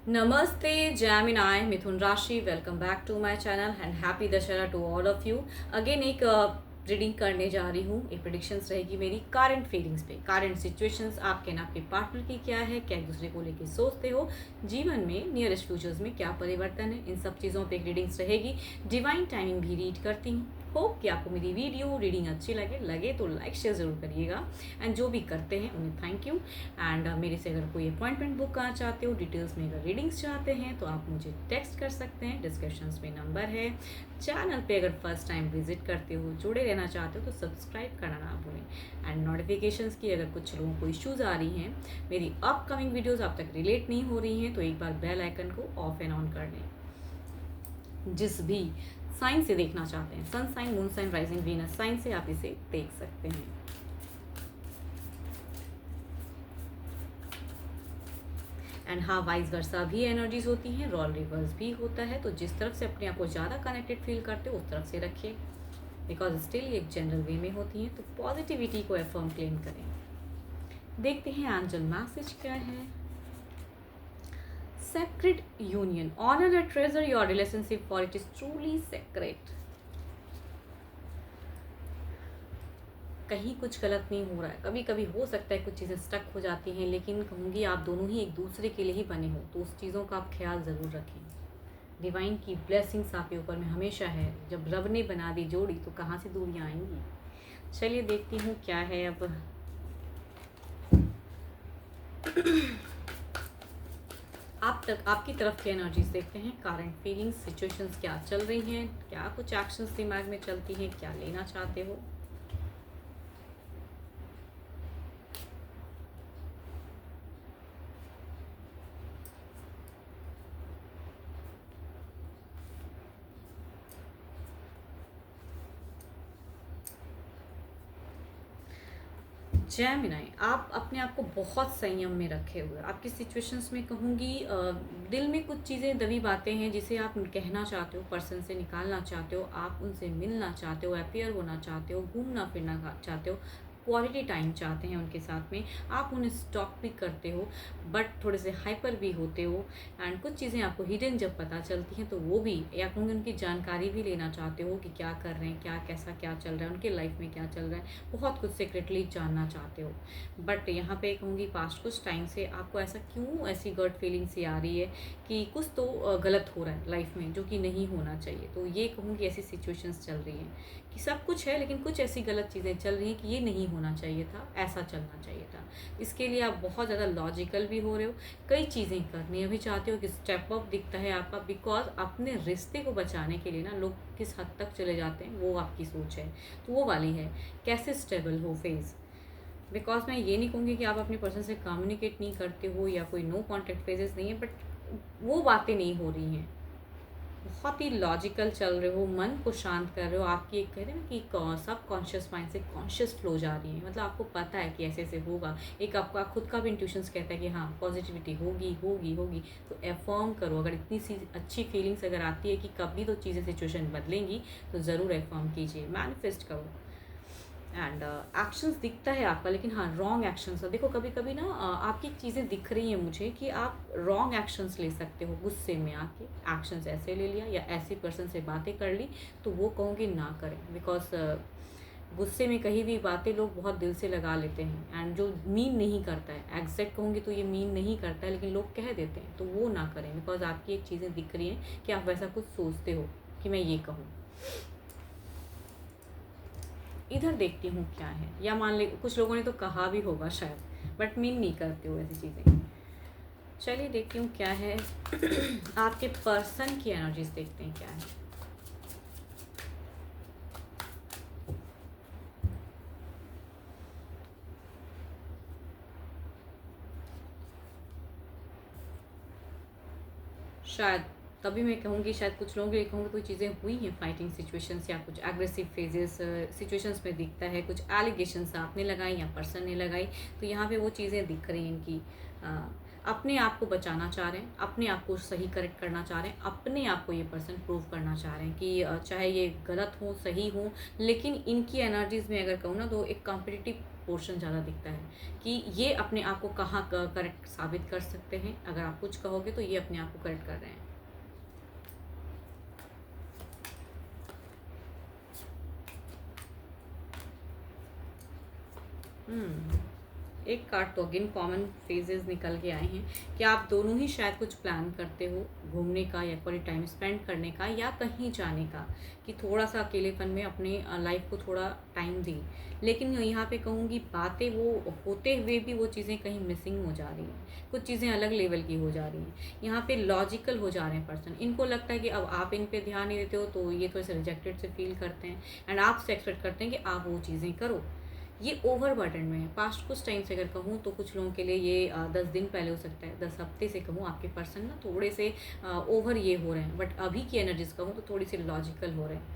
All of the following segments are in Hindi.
Namaste, Gemini, मिथुन राशि. Welcome back to my channel and happy Dussehra to all of you. Again एक रीडिंग करने जा रही हूँ. ये प्रेडिक्शंस रहेगी मेरी करंट फीलिंग्स पे. करंट सिचुएशंस आपके ना आपके पार्टनर की क्या है, क्या एक दूसरे को लेके सोचते हो, जीवन में नियरेस्ट फ्यूचर्स में क्या परिवर्तन है, इन सब चीज़ों पे एक रीडिंग्स रहेगी. डिवाइन टाइमिंग भी रीड करती हूँ. होप कि आपको मेरी वीडियो रीडिंग अच्छी लगे तो लाइक शेयर ज़रूर करिएगा. एंड जो भी करते हैं उन्हें थैंक यू. एंड मेरे से अगर कोई अपॉइंटमेंट बुक करना चाहते हो, डिटेल्स में अगर रीडिंग्स चाहते हैं तो आप मुझे टेक्स्ट कर सकते हैं. डिस्क्रिप्शंस में नंबर है. चैनल पे अगर फर्स्ट टाइम विजिट करते हो, जुड़े रहना चाहते हो तो सब्सक्राइब करना ना भूलें. एंड नोटिफिकेशंस की अगर कुछ लोगों को इश्यूज़ आ रही हैं, मेरी अपकमिंग वीडियोज़ अब तक रिलेट नहीं हो रही हैं, तो एक बार बेल आइकन को ऑफ एंड ऑन कर लें. जिस भी साइन से देखना चाहते हैं, sun sign, moon sign, rising, Venus sign से आप इसे देख सकते हैं. एंड हाँ, वाइस वर्सा भी एनर्जीज होती हैं, रोल रिवर्स भी होता है. तो जिस तरफ से अपने आप को ज़्यादा कनेक्टेड फील करते हो उस तरफ से रखिए, बिकॉज स्टिल ये एक जनरल वे में होती हैं. तो पॉजिटिविटी को एफर्म क्लेम करें. देखते हैं एंजल मैसेज क्या है. Sacred union. Honor and treasure your relationship, for it is truly sacred. कहीं कुछ गलत नहीं हो रहा है. कभी कभी हो सकता है कुछ चीज़ें स्टक हो जाती हैं, लेकिन कहूँगी आप दोनों ही एक दूसरे के लिए ही बने हो, तो उस चीज़ों का आप ख्याल ज़रूर रखें. डिवाइन की ब्लेसिंग्स आपके ऊपर में हमेशा है. जब रब ने बना दी जोड़ी तो कहाँ से दूरियाँ आएंगी. चलिए देखती हूँ क्या है अब. आप तक आपकी तरफ की एनर्जीज देखते हैं. करंट फीलिंग्स, सिचुएशंस क्या चल रही हैं, क्या कुछ एक्शंस दिमाग में चलती हैं, क्या लेना चाहते हो. जेमिनी, आप अपने आप को बहुत संयम में रखे हुए. आपकी सिचुएशंस में कहूँगी दिल में कुछ चीज़ें दबी बातें हैं जिसे आप कहना चाहते हो, पर्सन से निकालना चाहते हो, आप उनसे मिलना चाहते हो, अपियर होना चाहते हो, घूमना फिरना चाहते हो, क्वालिटी टाइम चाहते हैं उनके साथ में. आप उन्हें स्टॉक भी करते हो, बट थोड़े से हाइपर भी होते हो. एंड कुछ चीज़ें आपको हिडन जब पता चलती हैं तो वो भी, या कहूँगी उनकी जानकारी भी लेना चाहते हो कि क्या कर रहे हैं, क्या कैसा क्या चल रहा है, उनके लाइफ में क्या चल रहा है. बहुत कुछ सीक्रेटली जानना चाहते हो. बट यहाँ पे कहूँगी पास्ट कुछ टाइम से आपको ऐसा क्यों, ऐसी गट फीलिंग सी आ रही है कि कुछ तो गलत हो रहा है लाइफ में, जो कि नहीं होना चाहिए. तो ये कहूँगी ऐसी सिचुएशंस चल रही हैं कि सब कुछ है लेकिन कुछ ऐसी गलत चीज़ें चल रही हैं कि ये नहीं होना चाहिए था, ऐसा चलना चाहिए था. इसके लिए आप बहुत ज़्यादा लॉजिकल भी हो रहे हो. कई चीज़ें करनी अभी चाहते हो कि स्टेप अप दिखता है आपका, बिकॉज अपने रिश्ते को बचाने के लिए ना लोग किस हद तक चले जाते हैं वो आपकी सोच है. तो वो वाली है कैसे स्टेबल हो फेज. बिकॉज मैं ये नहीं कहूँगी कि आप अपने पर्सन से कम्युनिकेट नहीं करते हो या कोई नो कॉन्टैक्ट फेजेस नहीं है, बट वो बातें नहीं हो रही हैं. बहुत ही लॉजिकल चल रहे हो, मन को शांत कर रहे हो. आपकी एक कहते हैं ना कि सब कॉन्शियस माइंड से कॉन्शियस फ्लो जा रही है. मतलब आपको पता है कि ऐसे ऐसे होगा. एक आपका खुद का भी इंट्यूशंस कहता है कि हाँ पॉजिटिविटी होगी होगी होगी. तो एफर्म करो. अगर इतनी सी अच्छी फीलिंग्स अगर आती है कि कभी तो चीज़ें सिचुएशन बदलेंगी, तो ज़रूर एफर्म कीजिए, मैनिफेस्ट करो. एंड एक्शंस दिखता है आपका, लेकिन हाँ रॉन्ग एक्शंस. देखो कभी कभी ना आपकी चीज़ें दिख रही हैं मुझे कि आप रॉन्ग एक्शंस ले सकते हो. गुस्से में आके एक्शंस ऐसे ले लिया या ऐसी पर्सन से बातें कर ली, तो वो कहूँगी ना करें. बिकॉज गुस्से में कहीं भी बातें लोग बहुत दिल से लगा लेते हैं. एंड जो मीन नहीं करता है, एग्जैक्ट कहूँगी तो ये मीन नहीं करता है, लेकिन लोग कह देते हैं, तो वो ना करें. बिकॉज आपकी एक चीज़ें दिख रही हैं कि आप वैसा कुछ सोचते हो कि मैं ये कहूँ. इधर देखती हूँ क्या है. या मान ले कुछ लोगों ने तो कहा भी होगा शायद, बट मीन नहीं करते हो ऐसी चीज़ें. चलिए देखती हूँ क्या है. आपके पर्सन की एनर्जीज देखते हैं क्या है. शायद तभी मैं कहूँगी, शायद कुछ लोगों के लिए कहूँगी कोई चीज़ें हुई हैं, फाइटिंग सिचुएशंस या कुछ एग्रेसिव फेजेस सिचुएशंस में दिखता है. कुछ एलिगेशंस आपने लगाई या पर्सन ने लगाई, तो यहाँ पे वो चीज़ें दिख रही हैं इनकी. अपने आप को बचाना चाह रहे हैं, अपने आप को सही करेक्ट करना चाह रहे हैं, अपने आप को ये पर्सन प्रूव करना चाह रहे हैं कि चाहे ये गलत हो सही हो, लेकिन इनकी एनर्जीज़ में अगर कहूँ ना तो एक कॉम्पिटिटिव पोर्शन ज़्यादा दिखता है कि ये अपने आप को कहाँ करेक्ट साबित कर सकते हैं। अगर आप कुछ कहोगे तो ये अपने आप को करेक्ट कर रहे हैं। एक कार्ड तो अगेन कॉमन फेजेस निकल के आए हैं कि आप दोनों ही शायद कुछ प्लान करते हो घूमने का या क्वालिटी टाइम स्पेंड करने का या कहीं जाने का, कि थोड़ा सा अकेलेपन में अपने लाइफ को थोड़ा टाइम दें। लेकिन यहाँ पे कहूँगी बातें वो होते हुए भी वो चीज़ें कहीं मिसिंग हो जा रही हैं, कुछ चीज़ें अलग लेवल की हो जा रही हैं। यहाँ पे लॉजिकल हो जा रहे हैं पर्सन, इनको लगता है कि अब आप इन पे ध्यान नहीं देते हो तो ये थोड़े से रिजेक्टेड से फील करते हैं एंड आपसे एक्सपेक्ट करते हैं कि आप वो चीज़ें करो। ये ओवर बर्डन में है। पास्ट कुछ टाइम से अगर कहूँ तो कुछ लोगों के लिए ये 10 दिन पहले हो सकता है, 10 हफ्ते से कहूँ आपके पर्सन ना थोड़े से ओवर ये हो रहे हैं, बट अभी की एनर्जीज कहूँ तो थोड़ी सी लॉजिकल हो रहे हैं।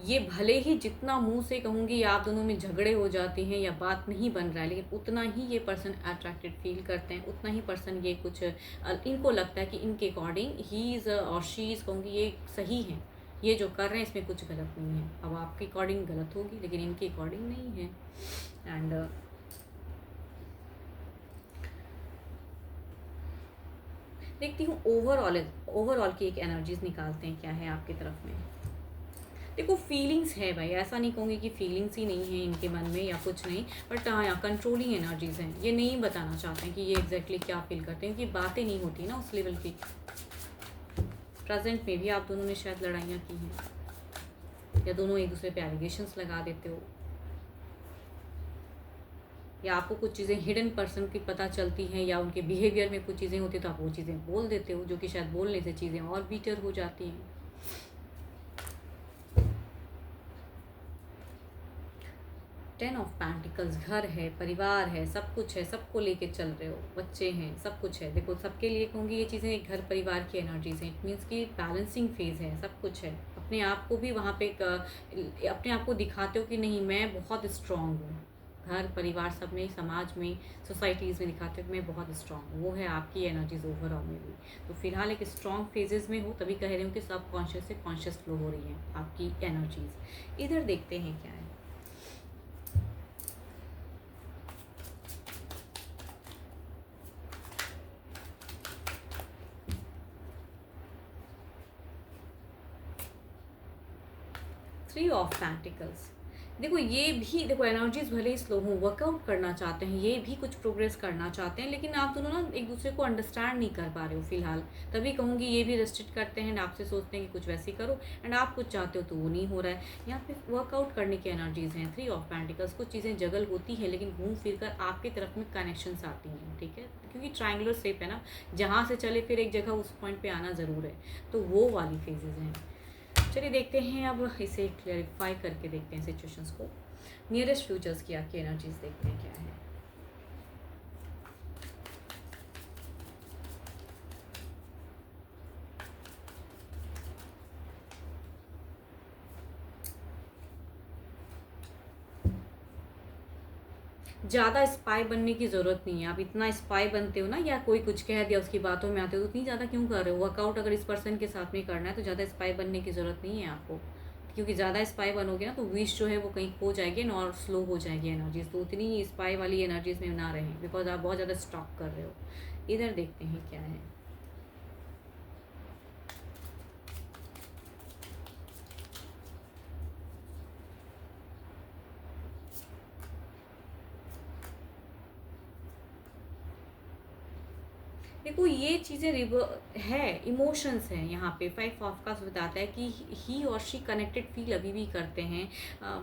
ये भले ही जितना मुंह से कहूँगी आप दोनों में झगड़े हो जाते हैं या बात नहीं बन रहा है, लेकिन उतना ही ये पर्सन अट्रैक्टेड फील करते हैं, उतना ही पर्सन ये कुछ इनको लगता है कि इनके अकॉर्डिंग ही इज़ और शी इज़ कहूँगी ये सही है, ये जो कर रहे हैं इसमें कुछ गलत नहीं है। अब आपके अकॉर्डिंग गलत होगी लेकिन इनके अकॉर्डिंग नहीं है। एंड देखती हूँ ओवरऑल की एक एनर्जीज निकालते हैं क्या है आपकी तरफ में। देखो फीलिंग्स है भाई, ऐसा नहीं कहूँगी कि फीलिंग्स ही नहीं है इनके मन में या कुछ नहीं, बट हाँ यहाँ कंट्रोलिंग एनर्जीज हैं। ये नहीं बताना चाहते हैं कि ये एग्जैक्टली क्या फील करते हैं, क्योंकि बातें नहीं होती ना उस लेवल की। प्रेजेंट में भी आप दोनों ने शायद लड़ाइयाँ की हैं या दोनों एक दूसरे पे एलिगेशंस लगा देते हो, या आपको कुछ चीज़ें हिडन पर्सन की पता चलती हैं या उनके बिहेवियर में कुछ चीज़ें होती हैं तो आप वो चीज़ें बोल देते हो, जो कि शायद बोलने से चीज़ें और बीटर हो जाती हैं। 10 ऑफ पेंटिकल्स, घर है, परिवार है, सब कुछ है, सबको लेके चल रहे हो, बच्चे हैं, सब कुछ है। देखो सबके लिए कहूँगी ये चीज़ें एक घर परिवार की एनर्जीज हैं। इट मीन्स कि बैलेंसिंग फेज है, सब कुछ है। अपने आप को भी वहाँ पे अपने आप को दिखाते हो कि नहीं मैं बहुत स्ट्रांग हूँ, घर परिवार सब में, समाज में, सोसाइटीज़ में दिखाते हो कि मैं बहुत स्ट्रांग हूँ। वो है आपकी एनर्जीज ओवरऑल में भी। तो फिलहाल एक स्ट्रांग फेजेस में हो, तभी कह रही हूँ कि सब कॉन्शियस से कॉन्शियस फ्लो हो रही है आपकी एनर्जीज। इधर देखते हैं क्या है। थ्री ऑफ पेंटिकल्स, देखो ये भी देखो एनर्जीज भले ही स्लो हो, वर्कआउट करना चाहते हैं, ये भी कुछ प्रोग्रेस करना चाहते हैं, लेकिन आप दोनों ना एक दूसरे को अंडरस्टैंड नहीं कर पा रहे हो फिलहाल। तभी कहूँगी ये भी रेस्ट्रिक्ट करते हैं, आपसे सोचते हैं कि कुछ वैसे करो एंड आप कुछ चाहते हो तो वो नहीं हो रहा है। यहाँ पे वर्कआउट करने की एनर्जीज हैं। थ्री ऑफ पेंटिकल्स, कुछ चीज़ें जगल होती हैं लेकिन घूम फिर कर आपकी तरफ में कनेक्शंस आती हैं, ठीक है, क्योंकि ट्रायंगुलर शेप है ना, जहाँ से चले फिर एक जगह उस पॉइंट पे आना ज़रूर है, तो वो वाली फेजेज हैं। चलिए देखते हैं, अब इसे क्लैरिफाई करके देखते हैं सिचुएशंस को। नियरेस्ट फ्यूचर्स की आपकी एनर्जीज देखते हैं क्या है। ज़्यादा स्पाई बनने की ज़रूरत नहीं है। आप इतना स्पाई बनते हो ना, या कोई कुछ कह दिया उसकी बातों में आते हो तो इतनी ज़्यादा क्यों कर रहे हो। वर्कआउट अगर इस पर्सन के साथ में करना है तो ज़्यादा स्पाई बनने की ज़रूरत नहीं है आपको, क्योंकि ज़्यादा स्पाई बनोगे ना तो विश जो है वो कहीं खो जाएगी और स्लो हो जाएगी एनर्जीज। तो उतनी स्पाई वाली एनर्जीज में ना रहें, बिकॉज आप बहुत ज़्यादा स्टॉक कर रहे हो। इधर देखते हैं क्या है। देखो ये चीज़ें है, इमोशंस हैं यहाँ पे। फाइव ऑफ कप्स बताता है कि ही और शी कनेक्टेड फील अभी भी करते हैं।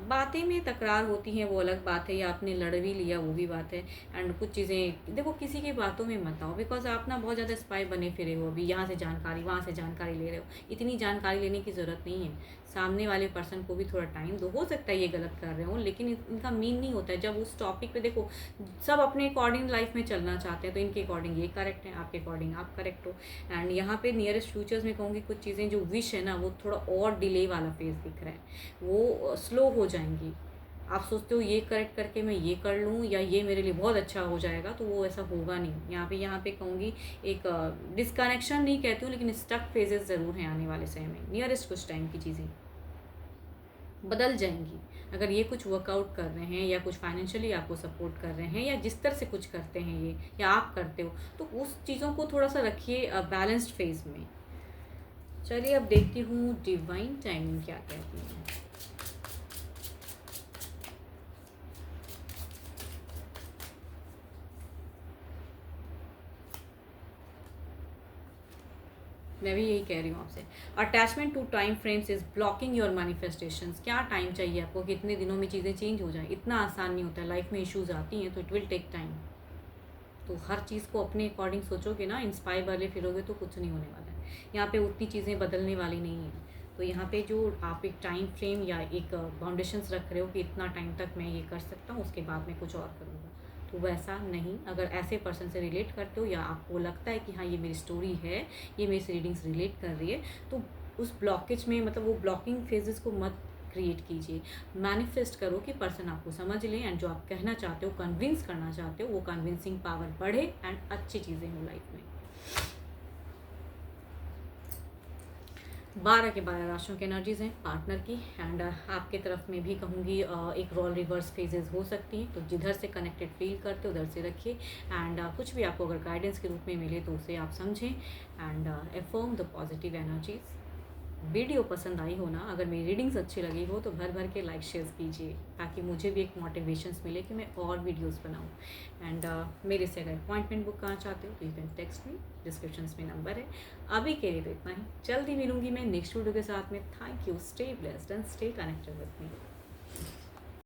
बातें में तकरार होती हैं वो अलग बात है, या आपने लड़ भी लिया वो भी बात है। एंड कुछ चीज़ें देखो किसी की बातों में मत आओ, बिकॉज आप ना बहुत ज़्यादा स्पाई बने फिरे हो अभी, यहाँ से जानकारी वहाँ से जानकारी ले रहे हो। इतनी जानकारी लेने की ज़रूरत नहीं है। सामने वाले पर्सन को भी थोड़ा टाइम दो, हो सकता है ये गलत कर रहे हो लेकिन इनका मीन नहीं होता है। जब उस टॉपिक पे देखो सब अपने अकॉर्डिंग लाइफ में चलना चाहते हैं, तो इनके अकॉर्डिंग ये करेक्ट है, आपके अकॉर्डिंग आप करेक्ट हो। एंड यहाँ पे नियरेस्ट फ्यूचर्स में कहूँगी कुछ चीज़ें जो विश है ना वो थोड़ा और डिले वाला फेज दिख रहा है, वो स्लो हो जाएंगी। आप सोचते हो ये करेक्ट करके मैं ये कर लूँ या ये मेरे लिए बहुत अच्छा हो जाएगा, तो वो ऐसा होगा नहीं। यहाँ पे कहूँगी एक डिस्कनेक्शन नहीं कहती हूँ, लेकिन स्टक फेजेस ज़रूर हैं आने वाले समय में। नियरेस्ट कुछ टाइम की चीज़ें बदल जाएंगी, अगर ये कुछ वर्कआउट कर रहे हैं या कुछ फाइनेंशियली आपको सपोर्ट कर रहे हैं या जिस तरह से कुछ करते हैं ये या आप करते हो, तो उस चीज़ों को थोड़ा सा रखिए बैलेंस्ड फेज में। चलिए अब देखती हूँ डिवाइन टाइमिंग क्या कहती है। मैं भी यही कह रही हूँ आपसे। Attachment to time frames is blocking your manifestations. क्या टाइम चाहिए आपको, कितने दिनों में चीज़ें चेंज हो जाएं? इतना आसान नहीं होता है, लाइफ में इश्यूज आती हैं तो इट विल टेक टाइम। तो हर चीज़ को अपने अकॉर्डिंग सोचोगे ना, इंस्पायर वाले फिरोगे तो कुछ नहीं होने वाला है। यहाँ पे उतनी चीज़ें बदलने वाली नहीं हैं। तो यहाँ पे जो आप एक टाइम फ्रेम या एक बाउंडेशंस रख रहे हो कि इतना टाइम तक मैं ये कर सकता हूँ, उसके बाद मैं कुछ और करूँगा, तो वैसा नहीं। अगर ऐसे पर्सन से रिलेट करते हो या आपको लगता है कि हाँ ये मेरी स्टोरी है, ये मेरी रीडिंग्स रिलेट कर रही है, तो उस ब्लॉकेज में मतलब वो ब्लॉकिंग फेजेस को मत क्रिएट कीजिए। मैनिफेस्ट करो कि पर्सन आपको समझ ले एंड जो आप कहना चाहते हो, कन्विंस करना चाहते हो, वो कन्विंसिंग पावर बढ़े एंड अच्छी चीज़ें हो लाइफ में। 12 के 12 राशियों की एनर्जीज हैं पार्टनर की, एंड आपके तरफ में भी कहूँगी एक रोल रिवर्स फेजेस हो सकती हैं, तो जिधर से कनेक्टेड फील करते हो उधर से रखिए। एंड कुछ भी आपको अगर गाइडेंस के रूप में मिले तो उसे आप समझें and affirm the positive energies. Video पसंद आई हो ना, अगर मेरी रीडिंग्स अच्छी लगी हो तो भर भर के लाइक शेयर कीजिए, ताकि मुझे भी एक मोटिवेशंस मिले कि मैं और वीडियोस बनाऊं। एंड मेरे से अगर अपॉइंटमेंट बुक करना चाहते हो तो you can text me, description में नंबर है। अभी के लिए तो इतना ही, जल्दी मिलूंगी मैं नेक्स्ट वीडियो के साथ में। Thank you, stay blessed and stay connected with me.